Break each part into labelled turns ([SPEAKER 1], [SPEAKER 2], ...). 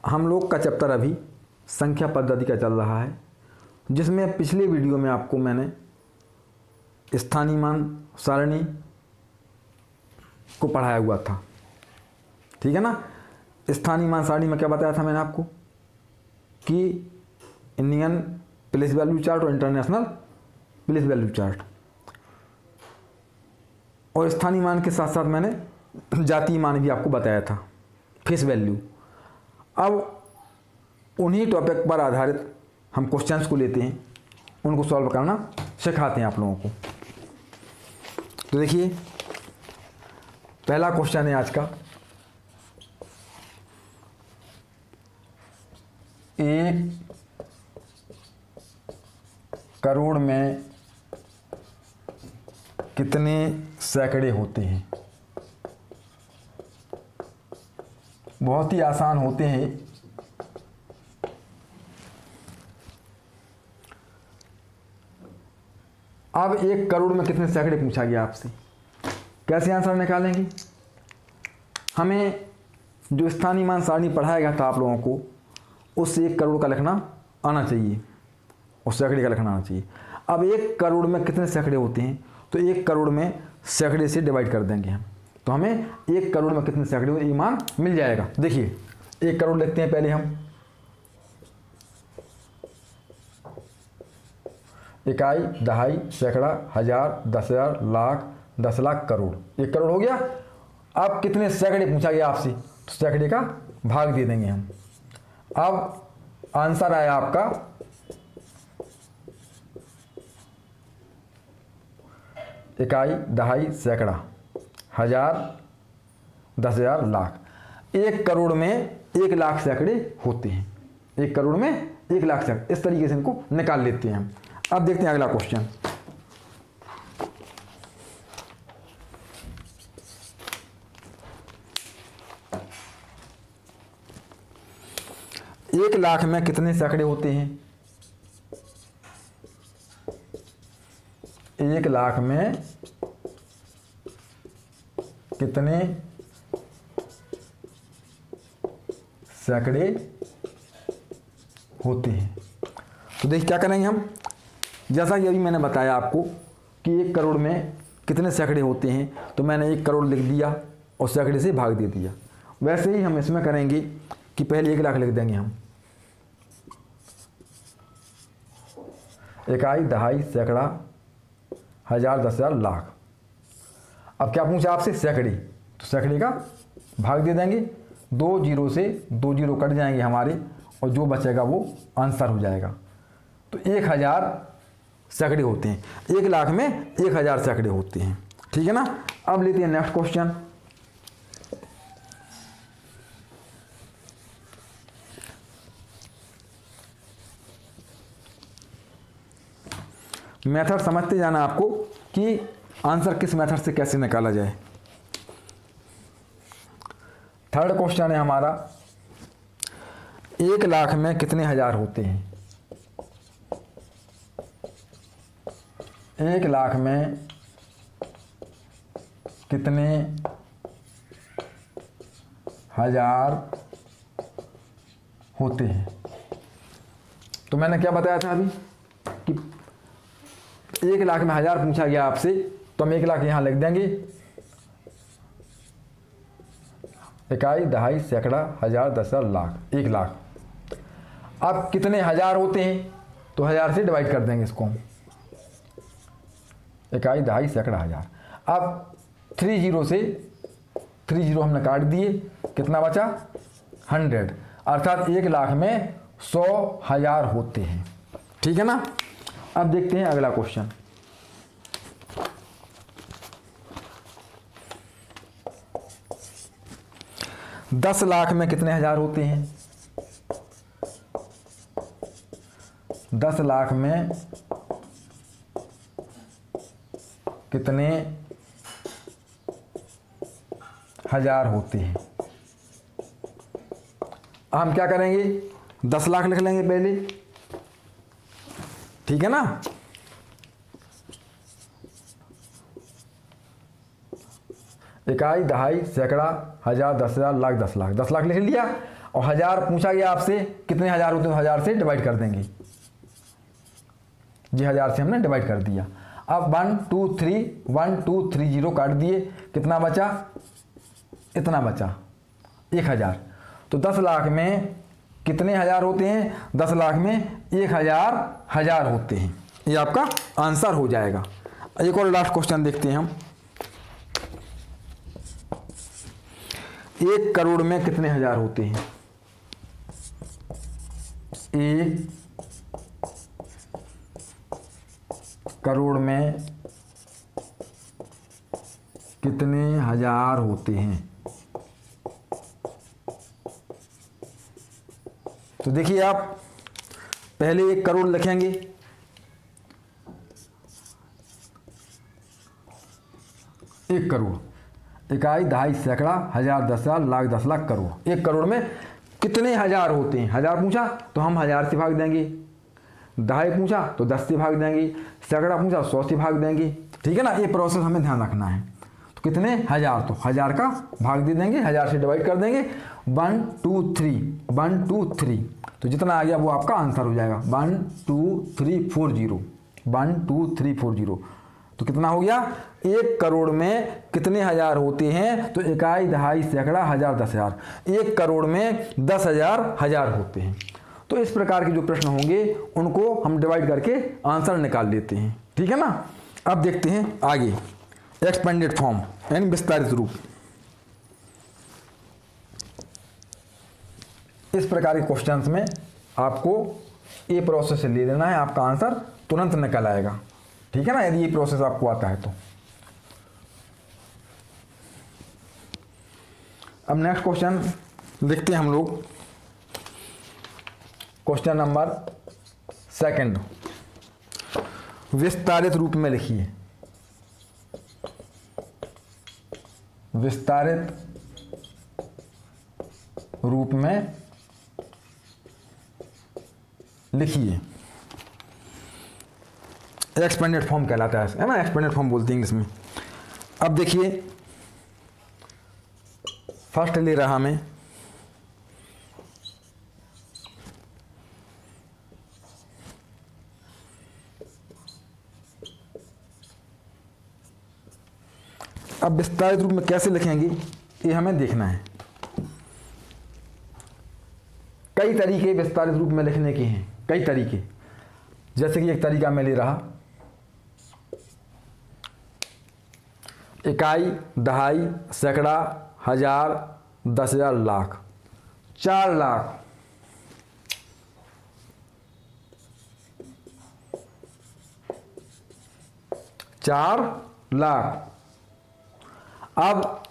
[SPEAKER 1] हम लोग का चैप्टर अभी संख्या पद्धति का चल रहा है, जिसमें पिछले वीडियो में आपको मैंने स्थानीय मान सारणी को पढ़ाया हुआ था। ठीक है ना। स्थानीय मान सारणी में क्या बताया था मैंने आपको कि इंडियन प्लेस वैल्यू चार्ट और इंटरनेशनल प्लेस वैल्यू चार्ट, और स्थानीय मान के साथ साथ मैंने जातीय मान भी आपको बताया था, फेस वैल्यू। अब उन्हीं टॉपिक पर आधारित हम क्वेश्चंस को लेते हैं, उनको सॉल्व करना सिखाते हैं आप लोगों को। तो देखिए, पहला क्वेश्चन है आज का, 1 करोड़ में कितने सैकड़े होते हैं। बहुत ही आसान होते हैं। अब 1 करोड़ में कितने सैकड़े पूछा गया आपसे, कैसे आंसर निकालेंगे। हमें जो स्थानीय मान सारणी पढ़ाया गया था आप लोगों को, उससे 1 करोड़ का लिखना आना चाहिए और सैकड़े का लिखना आना चाहिए। अब 1 करोड़ में कितने सैकड़े होते हैं, तो 1 करोड़ में सैकड़े से डिवाइड कर देंगे हम, तो हमें 1 करोड़ में कितने सैकड़े होते हैं ये मान मिल जाएगा। देखिए, 1 करोड़ लिखते हैं पहले हम, इकाई, दहाई, सैकड़ा, हजार, 10,000, लाख, 10 लाख, करोड़। 1 करोड़ हो गया। अब कितने सैकड़े पूछा गया आपसे, तो सैकड़े का भाग दे देंगे हम। अब आंसर आया आपका इकाई, दहाई, सैकड़ा, हजार, 10,000, लाख। 1 करोड़ में 1 लाख सैकड़े होते हैं। 1 करोड़ में 1 लाख सैकड़े, इस तरीके से इनको निकाल लेते हैं हम। अब देखते हैं अगला क्वेश्चन। एक लाख में कितने सैकड़े होते हैं। 1 लाख में कितने सैकड़े होते हैं। तो देखिए क्या करेंगे हम, जैसा कि अभी मैंने बताया आपको कि 1 करोड़ में कितने सैकड़े होते हैं, तो मैंने 1 करोड़ लिख दिया और सैकड़े से भाग दे दिया। वैसे ही हम इसमें करेंगे कि पहले 1 लाख लिख देंगे हम, इकाई, दहाई, सैकड़ा, हजार, 10,000, लाख। अब क्या पूछा आपसे, सैकड़े, तो सैकड़े का भाग दे देंगे। 2 जीरो से 2 जीरो कट जाएंगे हमारे, और जो बचेगा वो आंसर हो जाएगा। तो 1000 सैकड़े होते हैं। 1 लाख में 1000 सैकड़े होते हैं। ठीक है ना। अब लेते हैं नेक्स्ट क्वेश्चन। मेथड समझते जाना आपको कि आंसर किस मेथड से कैसे निकाला जाए। थर्ड क्वेश्चन है हमारा, 1 लाख में कितने हजार होते हैं। 1 लाख में कितने हजार होते हैं। तो मैंने क्या बताया था अभी कि 1 लाख में 1000 पूछा गया आपसे, तो हम 1 लाख यहां लिख देंगे, इकाई, दहाई, सैकड़ा, हजार, 10,000, लाख। 1 लाख। अब कितने हजार होते हैं, तो 1000 से डिवाइड कर देंगे इसको हम, इकाई, दहाई, सैकड़ा, हजार। अब 3 जीरो से 3 जीरो हमने काट दिए, कितना बचा, 100, अर्थात 1 लाख में 100,000 होते हैं। ठीक है ना। अब देखते हैं अगला क्वेश्चन। दस लाख में कितने हजार होते हैं। 10 लाख में कितने हजार होते हैं। हम क्या करेंगे, 10 लाख लिख लेंगे पहले। ठीक है ना। इकाई, दहाई, सैकड़ा, हजार, 10,000, लाख, 10 लाख। 10 लाख लिख लिया और हजार पूछा गया आपसे कितने हजार होते हैं, हजार से डिवाइड कर देंगे जी, हजार से हमने डिवाइड कर दिया। अब 1 2 3 1 2 3 0 काट दिए, कितना बचा, इतना बचा 1000। तो 10 लाख में कितने हजार होते हैं, 10 लाख में 1000 हजार होते हैं। ये आपका आंसर हो जाएगा। एक और लास्ट क्वेश्चन देखते हैं हम। 1 करोड़ में कितने हजार होते हैं, 1 करोड़ में कितने हजार होते हैं। तो देखिए आप पहले 1 करोड़ लिखेंगे, एक करोड़, इकाई, दहाई, सैकड़ा, हजार, 10,000, लाख, 10 लाख, करोड़। 1 करोड़ में कितने हजार होते हैं, हजार पूछा तो हम हजार से भाग देंगे, दहाई पूछा तो 10 से भाग देंगे, सैकड़ा पूछा 100 से भाग देंगे। ठीक है ना, ये प्रोसेस हमें ध्यान रखना है। तो कितने हजार, तो हजार का भाग दे देंगे, हजार से डिवाइड कर देंगे। 1 2 3 1 2 3, तो जितना आ गया वो आपका आंसर हो जाएगा। 1 2 3 4 0 1 2 3 4 0। तो कितना हो गया, 1 करोड़ में कितने हजार होते हैं, तो इकाई, दहाई, सैकड़ा, हजार, 10,000। 1 करोड़ में 10,000 हजार होते हैं। तो इस प्रकार के जो प्रश्न होंगे उनको हम डिवाइड करके आंसर निकाल लेते हैं। ठीक है ना। अब देखते हैं आगे, एक्सपेंडेड फॉर्म यानी विस्तारित रूप। इस प्रकार के क्वेश्चंस में आपको ये प्रोसेस ले लेना है, आपका आंसर तुरंत निकल आएगा। ठीक है ना, यदि ये प्रोसेस आपको आता है तो। अब नेक्स्ट क्वेश्चन देखते हैं हम लोग, क्वेश्चन नंबर 2, विस्तारित रूप में लिखिए। विस्तारित रूप में लिखिए। एक्सपेंडेड फॉर्म कहलाता है ना, एक्सपेंडेड फॉर्म बोलते हैं इंग्लिश में। अब देखिए फर्स्ट ले रहा मैं, अब विस्तारित रूप में कैसे लिखेंगे ये हमें देखना है। कई तरीके विस्तारित रूप में लिखने के हैं, कई तरीके। जैसे कि एक तरीका मैं ले रहा, इकाई, दहाई, सैकड़ा, हजार, 10,000, लाख, 4 लाख, 4 लाख। अब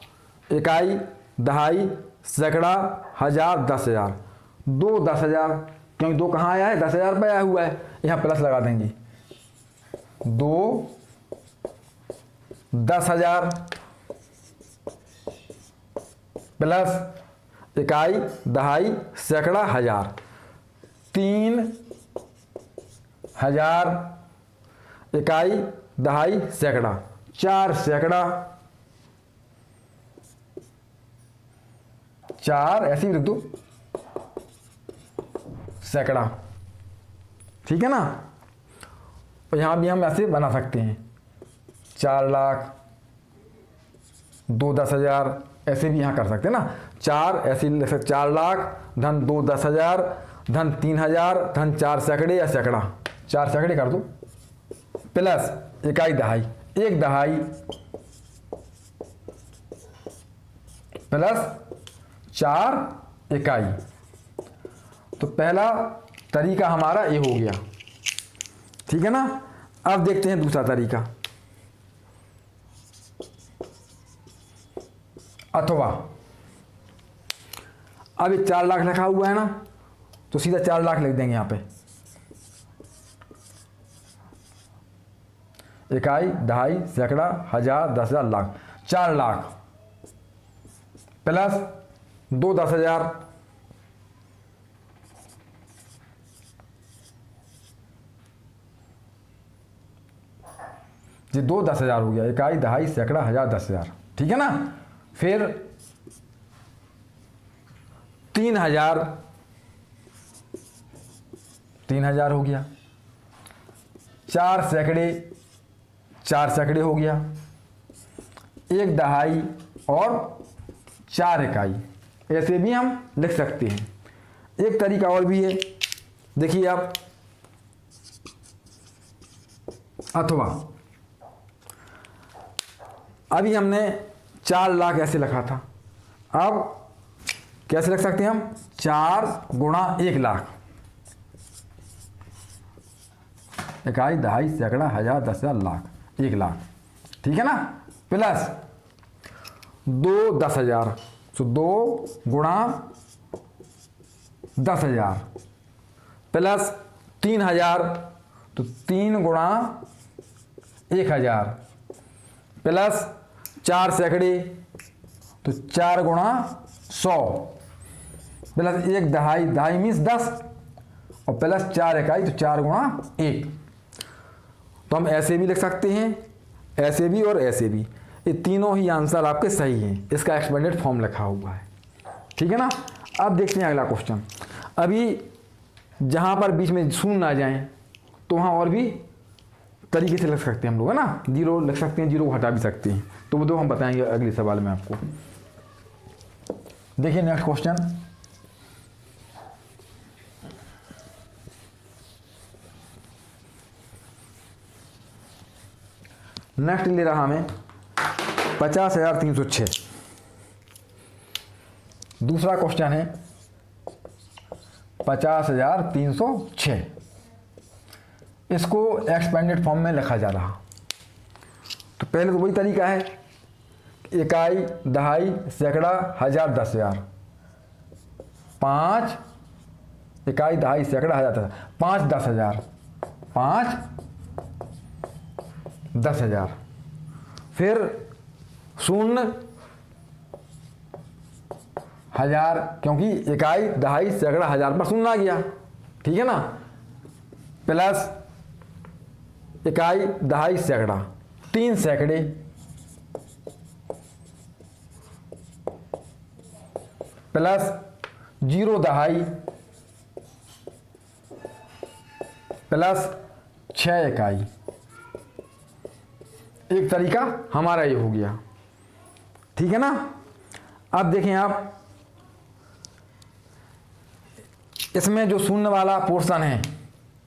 [SPEAKER 1] इकाई, दहाई, सैकड़ा, हजार, 10,000, 2 10,000, क्योंकि 2 कहाँ आया है, 10,000 पे आया हुआ है, यहाँ प्लस लगा देंगे। 2 10,000 प्लस इकाई, दहाई, सैकड़ा, हजार, 3,000 इकाई, दहाई, सैकड़ा, 4 सैकड़ा, 4 ऐसे ही लिख दो सैकड़ा। ठीक है ना। और यहां भी हम ऐसे बना सकते हैं, 4 लाख, 2 10,000, ऐसे भी यहां कर सकते हैं ना। 4 ऐसे लिख सकते, 4 लाख धन 2 10,000 धन 3,000 धन 4 सैकड़े या सैकड़ा, 4 सैकड़े कर दो, प्लस इकाई, दहाई, 1 दहाई प्लस 4 इकाई। तो पहला तरीका हमारा ये हो गया। ठीक है ना। अब देखते हैं दूसरा तरीका, अथवा। अब ये 4 लाख लिखा हुआ है ना, तो सीधा 4 लाख लिख देंगे यहां पे। इकाई, दहाई, सैकड़ा, हजार, 10,000, लाख, 4 लाख प्लस 2 10,000, ये 2 10,000 हो गया। इकाई, दहाई, सैकड़ा, हजार, 10,000। ठीक है ना। फिर 3000, 3000 हो गया, 4 सैकड़े, 4 सैकड़े हो गया, 1 दहाई और 4 इकाई, ऐसे भी हम लिख सकते हैं। एक तरीका और भी है, देखिए आप, अथवा अभी हमने 4 लाख ऐसे लिखा था, अब कैसे लिख सकते हैं हम, 4 गुणा 1 लाख, इकाई, दहाई, सैकड़ा, हजार, 10,000, लाख, 1 लाख, ठीक है ना, प्लस 2 10,000, तो 2 गुणा 10,000, प्लस 3,000, तो 3 गुणा 1,000, प्लस 4 सैकड़े, तो 4 गुणा 100, प्लस 1 दहाई, दहाई मीन्स 10, और प्लस 4 इकाई, तो 4 गुणा 1। तो हम ऐसे भी लिख सकते हैं, ऐसे भी और ऐसे भी, ये तीनों ही आंसर आपके सही हैं, इसका एक्सपेंडेड फॉर्म लिखा हुआ है, ठीक है ना। अब देखते हैं अगला क्वेश्चन। अभी जहाँ पर बीच में शून्य ना जाएं तो वहाँ और भी तरीके से लिख सकते हैं हम लोग, है ना, 0 लिख सकते हैं, 0 को हटा भी सकते हैं, तो वो दो हम बताएंगे अगले सवाल में आपको। देखिए नेक्स्ट क्वेश्चन, नेक्स्ट ले रहा हमें 50,306। दूसरा क्वेश्चन है 50,306, इसको एक्सपेंडेड फॉर्म में लिखा जा रहा। तो पहले तो वही तरीका है, इकाई, दहाई, सैकड़ा, हजार, 10,000, 5 इकाई, दहाई, सैकड़ा, हजार, 10,000, 5 10,000, 5 10,000, फिर 0 हजार, क्योंकि इकाई, दहाई, सैकड़ा, हजार पर 0 आ गया, ठीक है ना, प्लस इकाई, दहाई, सैकड़ा, 3 सैकड़े, प्लस 0 दहाई, प्लस 6 इकाई। एक तरीका हमारा ये हो गया, ठीक है ना। अब देखें आप, इसमें जो शून्य वाला पोर्शन है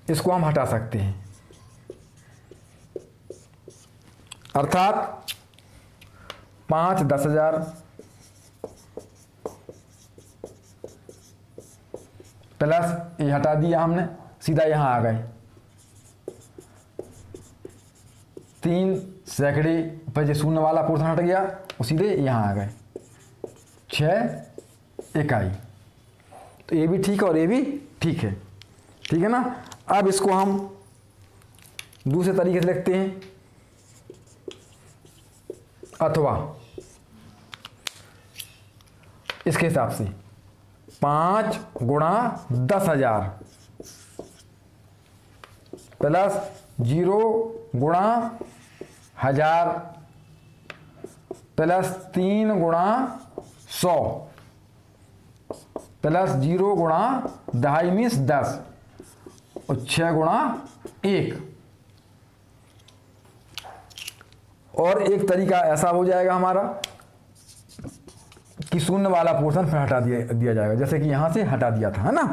[SPEAKER 1] इसको हम हटा सकते हैं, अर्थात 5 10,000, प्लस ये हटा दिया हमने, सीधा यहां आ गए, 3 सैकड़े पर जो शून्य वाला पोर्शन हट गया वो सीधे यहां आ गए, 6 इकाई। तो ये भी ठीक है और ये भी ठीक है, ठीक है ना। अब इसको हम दूसरे तरीके से लिखते हैं, अथवा इसके हिसाब से 5 गुणा 10,000 प्लस 0 गुणा 1000 प्लस 3 गुणा 100 प्लस 0 गुणा दहाई मीन्स 10 और 6 गुणा 1। और एक तरीका ऐसा हो जाएगा हमारा कि शून्य वाला पोर्शन फिर हटा दिया जाएगा, जैसे कि यहां से हटा दिया था, है ना।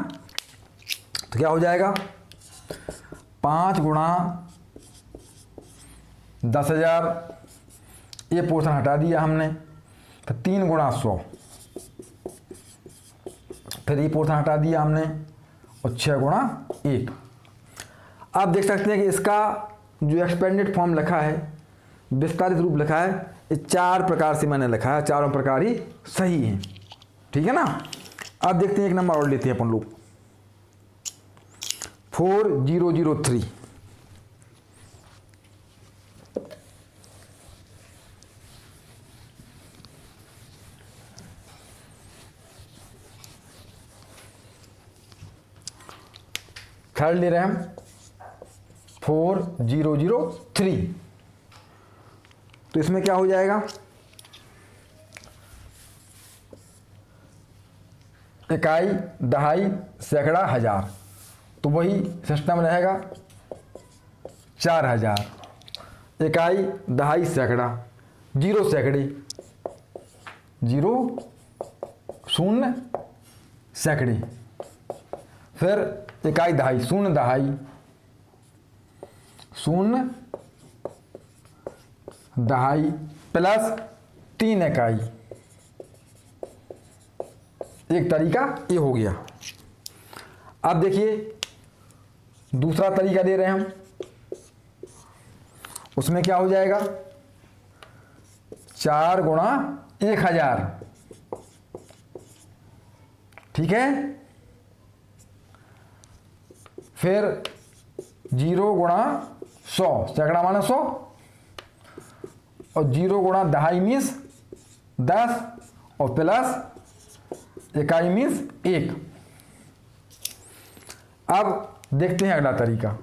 [SPEAKER 1] तो क्या हो जाएगा, 5 गुणा 10,000, ये पोर्शन हटा दिया हमने, तो 3 गुणा 100, फिर ये पोर्शन हटा दिया हमने और 6 गुणा 1। आप देख सकते हैं कि इसका जो एक्सपेंडेड फॉर्म लिखा है, विस्तारित रूप लिखा है, ये 4 प्रकार से मैंने लिखा है, चारों प्रकार ही सही हैं, ठीक है ना। अब देखते हैं एक नंबर और लेते हैं अपन लोग, 4003। थर्ड ले रहे हैं हम 4003। तो इसमें क्या हो जाएगा, इकाई, दहाई, सैकड़ा, हजार, तो वही सिस्टम रहेगा 4000। इकाई, दहाई, सैकड़ा, 0 सैकड़े, 0 शून्य सैकड़े, फिर इकाई दहाई, शून्य दहाई, शून्य दहाई प्लस 3 इकाई। एक तरीका ये हो गया। अब देखिए दूसरा तरीका दे रहे हैं हम, उसमें क्या हो जाएगा 4 गुणा 1000, ठीक है। फिर 0 गुणा 100, सैकड़ा माने 100, और 0 गुणा दहाई मीन्स 10, और प्लस इकाई मीन्स 1। अब देखते हैं अगला तरीका।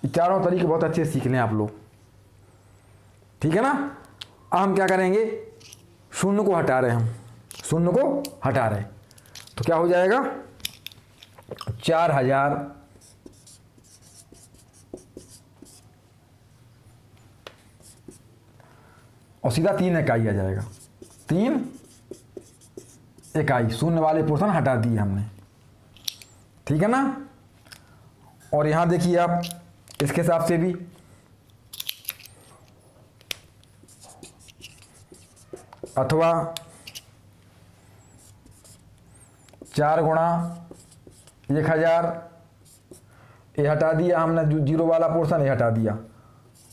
[SPEAKER 1] चारों तरीके बहुत अच्छे से सीख लें आप लोग, ठीक है ना। अब हम क्या करेंगे, शून्य को हटा रहे हैं, हम शून्य को हटा रहे हैं, तो क्या हो जाएगा 4000 और सीधा 3 इकाई आ जाएगा। 3 इकाई, शून्य वाले पोर्शन हटा दिए हमने, ठीक है ना। और यहां देखिए आप इसके हिसाब से भी अथवा 4 गुणा 1000, ये हटा दिया हमने, जो 0 वाला पोर्शन ये हटा दिया,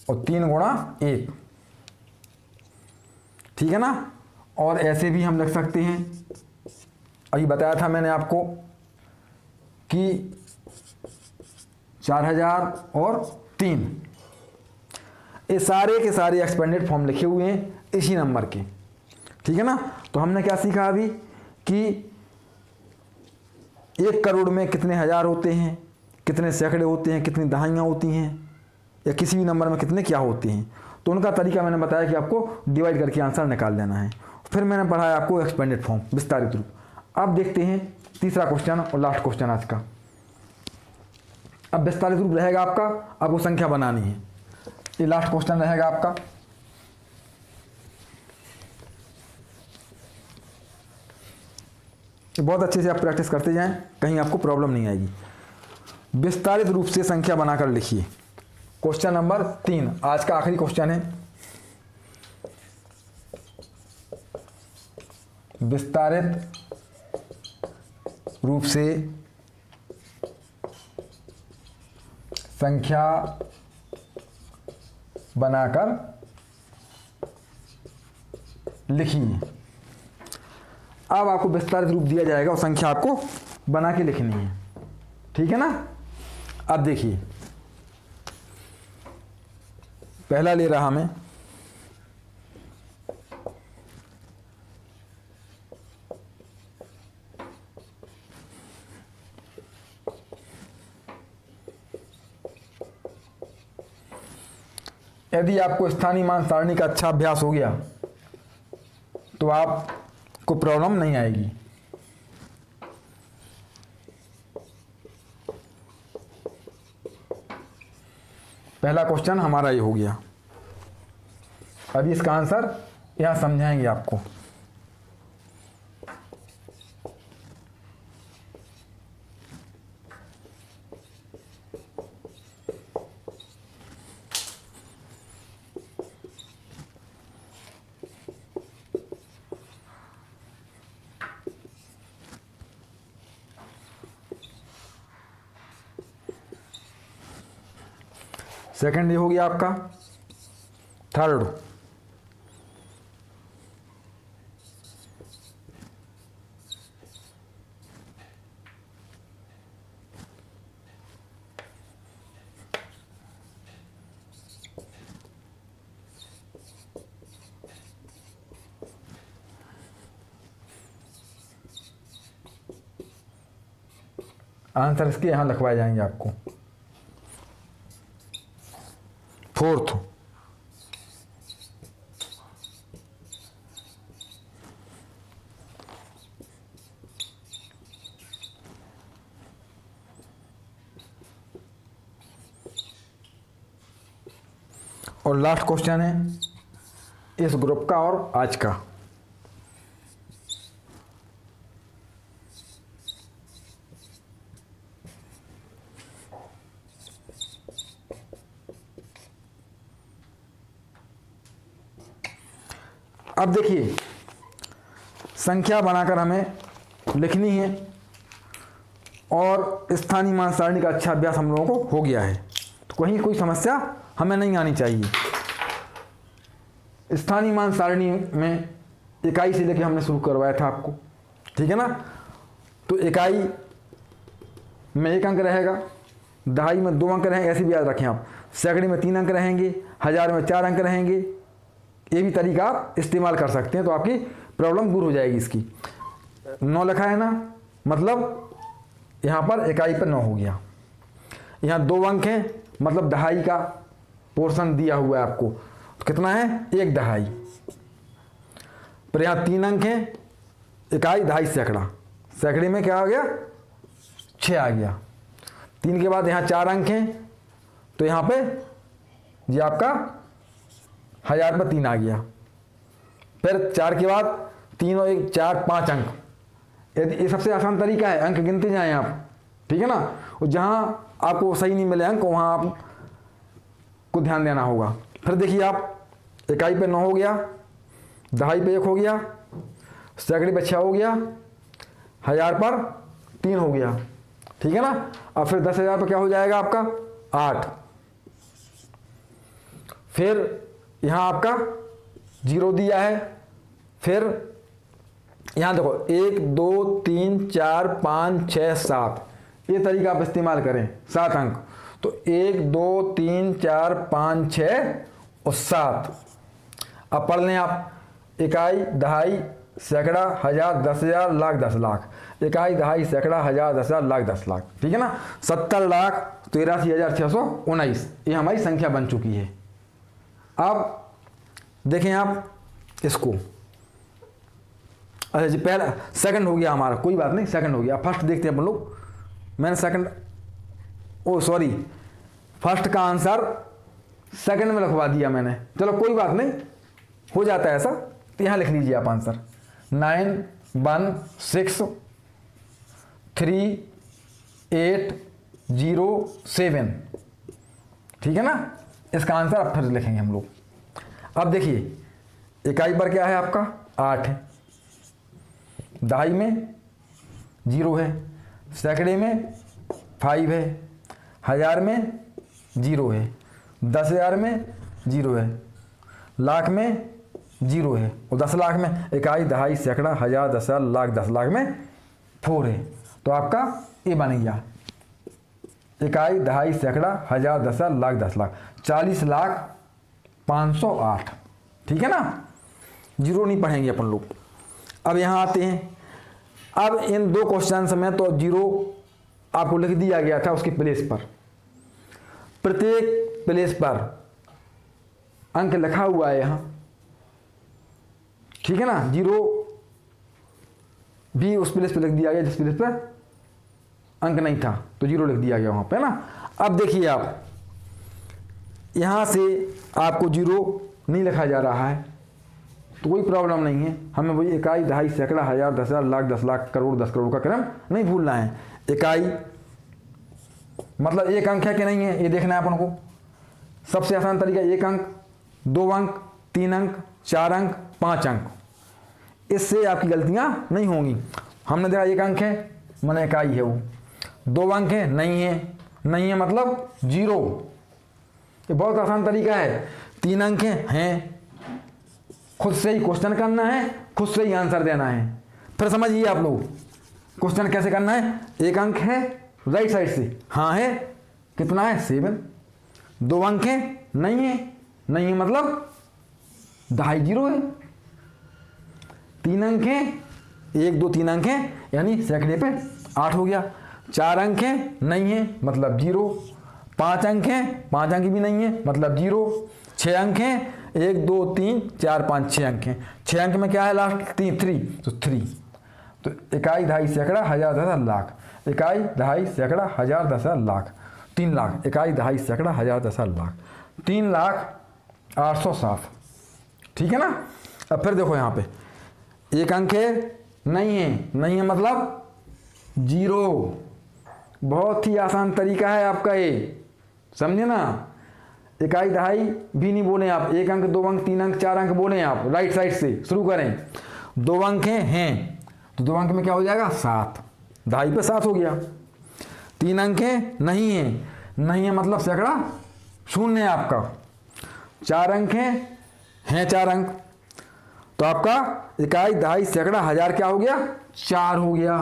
[SPEAKER 1] और 3 गुणा 1, ठीक है ना। और ऐसे भी हम लिख सकते हैं, अभी बताया था मैंने आपको कि 4000 और 3, ये सारे के सारे एक्सपेंडेड फॉर्म लिखे हुए हैं इसी नंबर के, ठीक है ना। तो हमने क्या सीखा अभी कि 1 करोड़ में कितने हजार होते हैं, कितने सैकड़े होते हैं, कितनी दहाइयाँ होती हैं, या किसी भी नंबर में कितने क्या होते हैं, तो उनका तरीका मैंने बताया कि आपको डिवाइड करके आंसर निकाल देना है। फिर मैंने पढ़ाया आपको एक्सपेंडेड फॉर्म, विस्तारित रूप। अब देखते हैं तीसरा क्वेश्चन और लास्ट क्वेश्चन आज का। अब विस्तारित रूप रहेगा आपका, आपको संख्या बनानी है, ये लास्ट क्वेश्चन रहेगा आपका। बहुत अच्छे से आप प्रैक्टिस करते जाएं, कहीं आपको प्रॉब्लम नहीं आएगी। विस्तारित रूप से संख्या बनाकर लिखिए। क्वेश्चन नंबर 3 आज का आखिरी क्वेश्चन है। विस्तारित रूप से संख्या बनाकर लिखिए। अब आपको विस्तारित रूप दिया जाएगा और संख्या आपको बना के लिखनी है, ठीक है ना। अब देखिए पहला ले रहा मैं यदि आपको स्थानीय मान सारणी का अच्छा अभ्यास हो गया तो आपको प्रॉब्लम नहीं आएगी। पहला क्वेश्चन हमारा ये हो गया। अभी इसका आंसर यहां समझाएंगे आपको। सेकंड ये हो गया आपका। थर्ड आंसर इसके यहां लिखवाए जाएंगे आपको। फोर्थ और लास्ट क्वेश्चन है इस ग्रुप का और आज का। अब देखिए, संख्या बनाकर हमें लिखनी है और स्थानीय मान सारणी का अच्छा अभ्यास हम लोगों को हो गया है, तो कहीं कोई समस्या हमें नहीं आनी चाहिए। स्थानीय मान सारणी में इकाई से लेकर हमने शुरू करवाया था आपको, ठीक है ना। तो इकाई में 1 अंक रहेगा, दहाई में 2 अंक रहेंगे, ऐसे भी याद रखें आप। सैकड़े में 3 अंक रहेंगे, हज़ार में 4 अंक रहेंगे। ये भी तरीका आप इस्तेमाल कर सकते हैं, तो आपकी प्रॉब्लम दूर हो जाएगी इसकी। 9 लिखा है ना, मतलब यहाँ पर इकाई पर 9 हो गया। यहाँ 2 अंक हैं, मतलब दहाई का पोर्शन दिया हुआ है आपको, तो कितना है 1 दहाई। पर यहाँ 3 अंक हैं, इकाई दहाई सैकड़ा, सैकड़े में क्या आ गया 6 आ गया। 3 के बाद यहाँ 4 अंक हैं, तो यहाँ पे ये आपका 1000 पर 3 आ गया। फिर 4 के बाद 3 और 1 4 5 अंक। यदि ये सबसे आसान तरीका है, अंक गिनते जाएं आप, ठीक है ना। और जहाँ आपको सही नहीं मिले अंक, वहाँ आप को ध्यान देना होगा। फिर देखिए आप, इकाई पे 9 हो गया, दहाई पे 1 हो गया, सैकड़े पे 6 हो गया, 1000 पर 3 हो गया, ठीक है ना। अब फिर 10,000 पर क्या हो जाएगा आपका 8। फिर यहाँ आपका 0 दिया है। फिर यहाँ देखो 1 2 3 4 5 6 7, ये तरीका आप इस्तेमाल करें, 7 अंक। तो 1 2 3 4 5 6 और 7। अब पढ़ लें आप, इकाई दहाई सैकड़ा हज़ार 10,000 लाख 10 लाख, इकाई दहाई सैकड़ा हज़ार 10,000 लाख 10 लाख, ठीक है ना। 70,83,619 ये हमारी संख्या बन चुकी है। अब देखें आप इसको, अच्छा जी पहला सेकंड हो गया हमारा, कोई बात नहीं, सेकंड हो गया। फर्स्ट देखते हैं अपन लोग। मैंने सेकंड, ओ सॉरी, फर्स्ट का आंसर सेकंड में लिखवा दिया मैंने, चलो कोई बात नहीं, हो जाता है ऐसा। तो यहाँ लिख लीजिए आप आंसर 9163,807, ठीक है ना। इसका आंसर अब फिर लिखेंगे हम लोग। अब देखिए, इकाई पर क्या है आपका 8 है, दहाई में 0 है, सैकड़े में 5 है, 1000 में 0 है, 10,000 में 0 है, लाख में 0 है, और 10 लाख में इकाई दहाई सैकड़ा हज़ार 10,000 लाख 10 लाख में 4 है। तो आपका ये बन गया, इकाई दहाई सैकड़ा हज़ार 10,000 लाख 10 लाख, 40,508, ठीक है ना। 0 नहीं पढ़ेंगे अपन लोग। अब यहाँ आते हैं। अब इन 2 क्वेश्चन में तो 0 आपको लिख दिया गया था उसकी प्लेस पर, प्रत्येक प्लेस पर अंक लिखा हुआ है यहाँ, ठीक है ना। 0 भी उस प्लेस पर लिख दिया गया जिस प्लेस पर अंक नहीं था, तो 0 लिख दिया गया वहाँ पे ना। अब देखिए आप, यहाँ से आपको 0 नहीं लिखा जा रहा है, तो कोई प्रॉब्लम नहीं है। हमें वही इकाई दहाई सैकड़ा हज़ार 10,000 लाख 10 लाख करोड़ 10 करोड़ का क्रम नहीं भूलना है। इकाई मतलब 1 अंक है कि नहीं है, ये देखना है अपन को। सबसे आसान तरीका 1 अंक, 2 अंक, 3 अंक, 4 अंक, 5 अंक, इससे आपकी गलतियां नहीं होंगी। हमने देखा 1 अंक है माने इकाई है वो, 2 अंक है नहीं है, नहीं है मतलब 0, ये बहुत आसान तरीका है। 3 अंक हैं, खुद से ही क्वेश्चन करना है, खुद से ही आंसर देना है। फिर समझिए आप लोग क्वेश्चन कैसे करना है। 1 अंक है राइट साइड से, हाँ है, कितना है 7। 2 अंक है नहीं है, नहीं है मतलब दहाई 0 है। 3 अंक है, 1 2 3 अंक है यानी सैकड़े पे 8 हो गया। 4 अंक है नहीं है मतलब 0। 5 अंक है, 5 अंक भी नहीं है मतलब 0। 6 अंक हैं, 1 2 3 4 5 6 अंक हैं। 6 अंक में क्या है लास्ट 3, तो 3। तो इकाई दहाई सैकड़ा हज़ार 10,000 लाख, इकाई दहाई सैकड़ा हज़ार 10,000 लाख, 3 लाख, इकाई दहाई सैकड़ा हज़ार 10,000 लाख, 3 लाख 860, ठीक है ना। अब फिर देखो यहाँ पे एक अंक है, नहीं है, नहीं है मतलब 0। बहुत ही आसान तरीका है आपका ये, समझे ना। इकाई दहाई भी नहीं बोले आप, 1 अंक 2 अंक 3 अंक 4 अंक बोले आप, राइट साइड से शुरू करें। 2 अंक हैं तो 2 अंक में क्या हो जाएगा 7, दहाई पे 7 हो गया। 3 अंक है, नहीं है, नहीं है मतलब सैकड़ा 0 है आपका। 4 अंक हैं 4 अंक, तो आपका इकाई दहाई सैकड़ा हजार क्या हो गया 4 हो गया।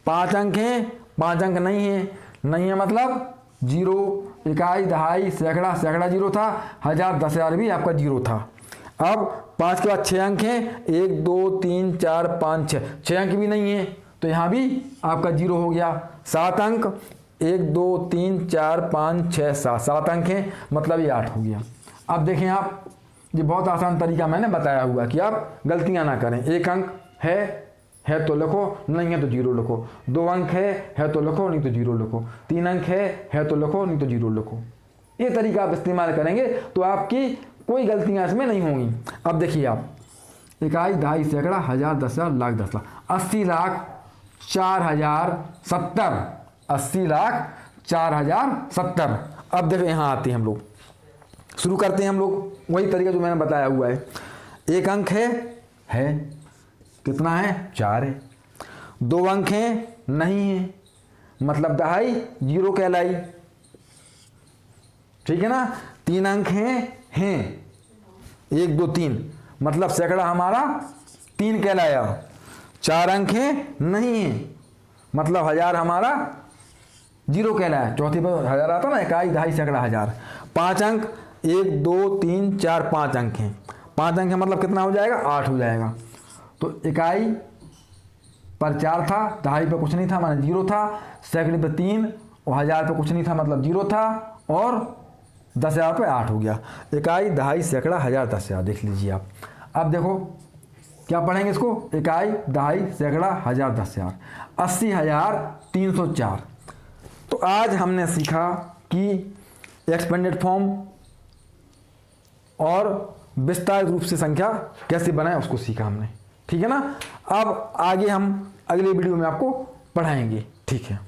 [SPEAKER 1] 5 अंक हैं, 5 अंक नहीं है, नहीं है मतलब 0। इकाई दहाई सैकड़ा, सैकड़ा 0 था, हजार 10,000 भी आपका 0 था। अब 5 के बाद 6 अंक हैं, 1 2 3 4 5 6, 6 अंक भी नहीं है तो यहाँ भी आपका 0 हो गया। 7 अंक 1 2 3 4 5 6 7, 7 अंक हैं मतलब ये 8 हो गया। अब देखें आप, ये बहुत आसान तरीका मैंने बताया हुआ कि आप गलतियां ना करें। 1 अंक है तो लिखो, नहीं है तो 0 लिखो। 2 अंक है तो लिखो, नहीं तो 0 लिखो। 3 अंक है तो लिखो, नहीं तो 0 लिखो। ये तरीका आप इस्तेमाल करेंगे तो आपकी कोई गलतियां इसमें नहीं होंगी। अब देखिए आप, इकाई दहाई सैकड़ा हजार 10,000 लाख 10 लाख, 80 लाख 4,070, 80 लाख 4,070। अब देखो यहाँ आते हैं हम लोग, शुरू करते हैं हम लोग वही तरीका जो मैंने बताया हुआ है। 1 अंक है कितना है 4 है। 2 अंक हैं, नहीं है मतलब दहाई 0 कहलाई, ठीक है ना। 3 अंक हैं 1 2 3 मतलब सैकड़ा हमारा 3 कहलाया। 4 अंक हैं, नहीं है मतलब हजार हमारा 0 कहलाया, चौथी पर हजार आता ना, इकाई दहाई सैकड़ा हजार। 5 अंक 1 2 3 4 5 अंक हैं, 5 अंक है मतलब कितना हो जाएगा 8 हो जाएगा। तो इकाई पर 4 था, दहाई पे कुछ नहीं था माने 0 था, सैकड़े पे 3 और हजार पे कुछ नहीं था मतलब 0 था, और 10,000 पे 8 हो गया। इकाई दहाई सैकड़ा हजार 10,000, देख लीजिए आप। अब देखो क्या पढ़ेंगे इसको, इकाई दहाई सैकड़ा हजार 10,000, 80,304। तो आज हमने सीखा कि एक्सपेंडेड फॉर्म और विस्तारित रूप से संख्या कैसे बनाएं उसको सीखा हमने, ठीक है ना। अब आगे हम अगले वीडियो में आपको पढ़ाएंगे, ठीक है।